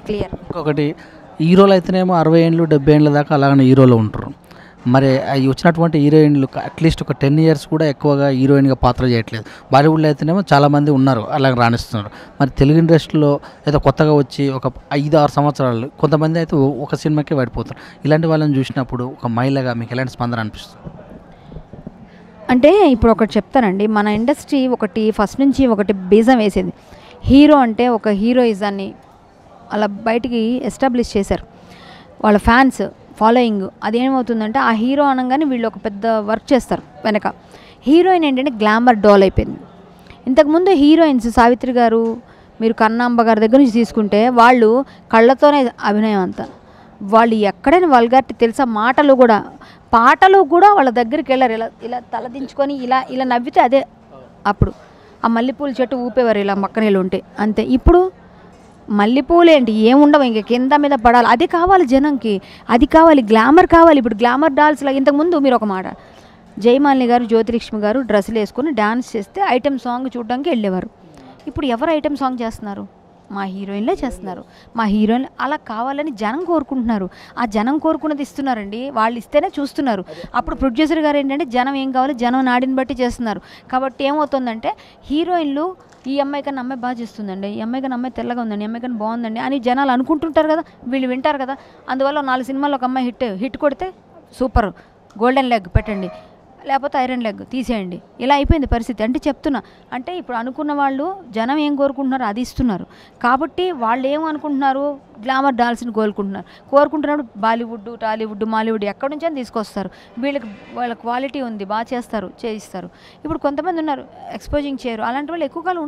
Clear. ఇంకొకటి హీరోలు అయితేనేమో 60 ఏళ్ళు 70 ఏళ్ళ దాకా అలాగనే హీరోలో ఉంటారు. మరి అవి వచ్చినటువంటి హీరోయిన్లు అట్లీస్ట్ ఒక 10 ఇయర్స్ కూడా ఎక్కువగా హీరోయిన్గా పాత్ర చేయట్లేదు. బాలీవుడ్లో అయితేనేమో చాలామంది ఉన్నారు అలాగ రాణిస్తున్నారు. మరి తెలుగు ఇండస్ట్రీలో ఏదో కొత్తగా వచ్చి ఒక 5-6 సంవత్సరాలు కొంతమంది అయితే ఒక సినిమాకే పడిపోతారు. ఇలాంటి వాళ్ళని చూసినప్పుడు ఒక మహిళగా మీకు ఎలాంటి స్పందన అనిపిస్తుంది? అంటే ఇప్పుడు ఒకటి చెప్తానండి, మన ఇండస్ట్రీ ఒకటి ఫస్ట్ నుంచి ఒకటి బీజం వేసేది. హీరో అంటే ఒక హీరోయిజాన్ని అలా బయటికి ఎస్టాబ్లిష్ చేశారు. వాళ్ళ ఫ్యాన్స్ ఫాలోయింగ్ అదేమవుతుందంటే ఆ హీరో అనగానే వీళ్ళు ఒక పెద్ద వర్క్ చేస్తారు వెనక. హీరోయిన్ ఏంటంటే గ్లామర్ డాల్ అయిపోయింది. ఇంతకుముందు హీరోయిన్స్ సావిత్రి గారు, మీరు కన్నాంబ గారి దగ్గర నుంచి తీసుకుంటే వాళ్ళు కళ్ళతోనే అభినయం అంతా. వాళ్ళు ఎక్కడైనా వల్గారిటీ తెలుసా, పాటలు కూడా వాళ్ళ దగ్గరికి వెళ్ళారు. ఇలా ఇలా తలదించుకొని ఇలా ఇలా నవ్వితే అదే. అప్పుడు ఆ మల్లెపూల చెట్టు ఊపేవారు ఇలా మక్కనీళ్ళు ఉంటే అంతే. ఇప్పుడు మల్లెపూలు ఏంటి ఏముండవు, ఇంక కింద మీద పడాలి. అది కావాలి జనంకి, అది కావాలి, గ్లామర్ కావాలి. ఇప్పుడు గ్లామర్ డాల్స్ లాగా ఇంతకుముందు మీరు ఒక మాట, జయమాలిని గారు జ్యోతిలక్ష్మి గారు డ్రెస్సులు వేసుకొని డ్యాన్స్ చేస్తే ఐటెం సాంగ్ చూడడానికి వెళ్ళేవారు. ఇప్పుడు ఎవరు ఐటెం సాంగ్ చేస్తున్నారు? మా హీరోయిన్లే చేస్తున్నారు. మా హీరోయిన్ అలా కావాలని జనం కోరుకుంటున్నారు. ఆ జనం కోరుకున్నది ఇస్తున్నారండి, వాళ్ళు ఇస్తేనే చూస్తున్నారు. అప్పుడు ప్రొడ్యూసర్ గారు ఏంటంటే జనం ఏం కావాలి, జనం నాడిని బట్టి చేస్తున్నారు. కాబట్టి ఏమవుతుందంటే హీరోయిన్లు ఈ అమ్మాయి కన్నా అమ్మాయి బాగా చేస్తుందండి, ఈ అమ్మాయి కన్నా అమ్మాయి తెల్లగా ఉందండి, ఈ అమ్మాయి కన్నా బాగుందండి అని జనాలు అనుకుంటుంటారు కదా, వీళ్ళు వింటారు కదా. అందువల్ల 4 సినిమాల్లో ఒక అమ్మాయి హిట్ కొడితే సూపర్, గోల్డెన్ లెగ్ పెట్టండి, లేకపోతే ఐరన్ లెగ్ తీసేయండి. ఇలా అయిపోయింది పరిస్థితి. అంటే చెప్తున్నా, అంటే ఇప్పుడు అనుకున్న వాళ్ళు జనం ఏం కోరుకుంటున్నారో అది ఇస్తున్నారు. కాబట్టి వాళ్ళు ఏమనుకుంటున్నారు, గ్లామర్ డాల్స్ని కోరుకుంటున్నప్పుడు బాలీవుడ్, టాలీవుడ్, మాలీవుడ్ ఎక్కడి నుంచి అని తీసుకొస్తారు. వాళ్ళ క్వాలిటీ ఉంది, బాగా చేయిస్తారు. ఇప్పుడు కొంతమంది ఉన్నారు ఎక్స్పోజింగ్ చేయరు, అలాంటి వాళ్ళు ఎక్కువ కాలం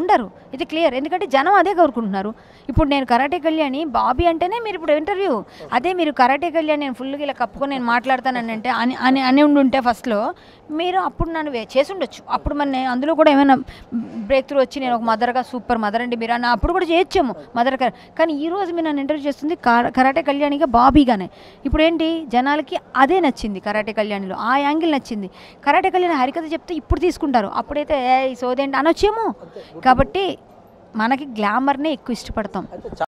ఉండరు. ఇది క్లియర్. ఎందుకంటే జనం అదే కోరుకుంటున్నారు. ఇప్పుడు నేను కరాటే కళ్యాణి బాబీ అంటేనే మీరు ఇప్పుడు ఇంటర్వ్యూ, అదే మీరు కరాటే కళ్యాణి నేను ఫుల్గా ఇలా కప్పుకొని నేను మాట్లాడతానని అంటే అని ఉండుంటే ఫస్ట్లో మీరు అప్పుడు నన్ను చేసి ఉండొచ్చు. అప్పుడు మన అందులో కూడా ఏమైనా బ్రేక్ త్రూ వచ్చి నేను ఒక మదర్గా సూపర్ మదర్ అండి మీరు అన్న అప్పుడు కూడా చేయొచ్చేమో మదర్. కానీ ఈరోజు మీరు నన్ను ఇంటర్వ్యూ చేస్తుంది కరాటే కళ్యాణిగా బాబీగానే. ఇప్పుడు ఏంటి జనాలకి అదే నచ్చింది, కరాటే కళ్యాణిలో ఆ యాంగిల్ నచ్చింది. కరాటే కళ్యాణి హరికథ చెప్తే ఇప్పుడు తీసుకుంటారు, అప్పుడైతే సోదేంటి అనొచ్చేమో. కాబట్టి మనకి గ్లామర్నే ఎక్కువ ఇష్టపడతాం.